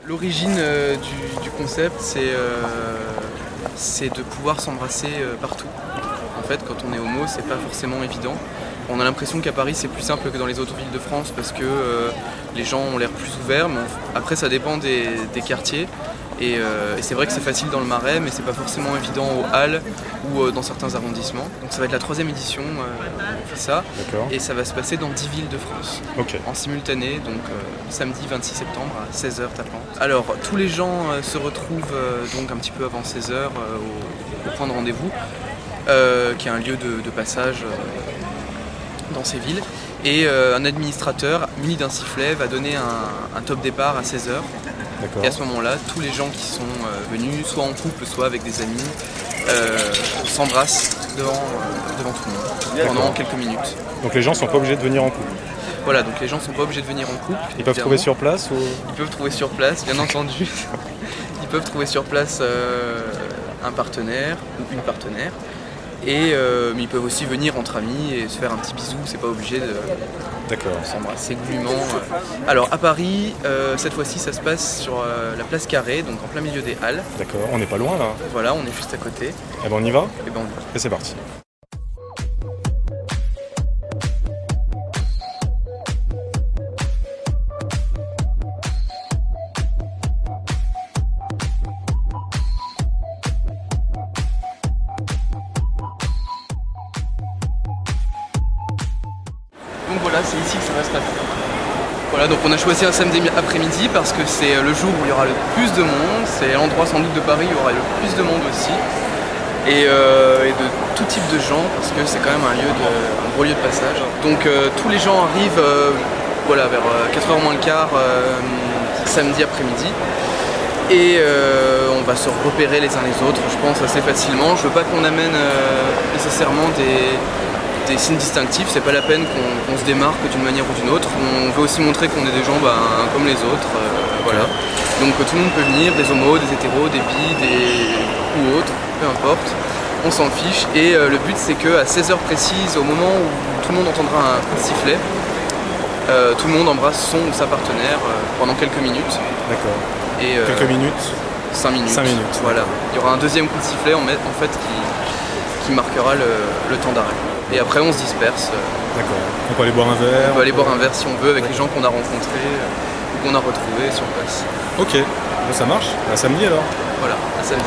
L'origine du concept, c'est de pouvoir s'embrasser partout. En fait, quand on est homo, c'est pas forcément évident. On a l'impression qu'à Paris, c'est plus simple que dans les autres villes de France parce que les gens ont l'air plus ouverts. Mais après, ça dépend des quartiers. Et c'est vrai que c'est facile dans le Marais, mais c'est pas forcément évident aux Halles ou dans certains arrondissements. Donc ça va être la 3e édition, on fait ça. Et ça va se passer dans 10 villes de France, en simultané, donc samedi 26 septembre à 16h tapant. Alors tous les gens se retrouvent donc un petit peu avant 16h au point de rendez-vous, qui est un lieu de passage dans ces villes. Et un administrateur muni d'un sifflet va donner un top départ à 16h. Et à ce moment-là, tous les gens qui sont venus, soit en couple, soit avec des amis, s'embrassent devant tout le monde pendant quelques minutes. Donc les gens sont pas obligés de venir en couple? Voilà, donc les gens sont pas obligés de venir en couple. Ils peuvent trouver sur place ou... Ils peuvent trouver sur place, bien entendu. Ils peuvent trouver sur place un partenaire ou une partenaire. Mais ils peuvent aussi venir entre amis et se faire un petit bisou, c'est pas obligé de s'embrasser goulûment. Alors à Paris, cette fois-ci ça se passe sur la place Carrée, donc en plein milieu des Halles. D'accord, on n'est pas loin là. Voilà, on est juste à côté. Et ben on y va? Et ben on y va. Et c'est parti. Donc voilà, c'est ici que ça va se passer. Voilà, donc on a choisi un samedi après-midi parce que c'est le jour où il y aura le plus de monde, c'est l'endroit sans doute de Paris où il y aura le plus de monde aussi, et de tout type de gens parce que c'est quand même un gros lieu de passage. Donc tous les gens arrivent vers 4h moins le quart samedi après-midi, et on va se repérer les uns les autres, je pense assez facilement. Je veux pas qu'on amène nécessairement des signes distinctifs, c'est pas la peine qu'on se démarque d'une manière ou d'une autre. On veut aussi montrer qu'on est des gens comme les autres, voilà. Donc tout le monde peut venir, des homos, des hétéros, des bi, ou autres, peu importe, on s'en fiche. Et le but c'est qu'à 16h précises, au moment où tout le monde entendra un coup de sifflet, tout le monde embrasse son ou sa partenaire pendant quelques minutes. D'accord. Et quelques minutes? 5 minutes. 5 minutes. Voilà. Il y aura un deuxième coup de sifflet en fait qui marquera le temps d'arrêt. Et après on se disperse. D'accord. On peut aller boire un verre? On peut aller boire un verre si on veut avec les gens qu'on a rencontrés ou qu'on a retrouvés sur place. Ok, bon, ça marche. À samedi alors? Voilà, à samedi.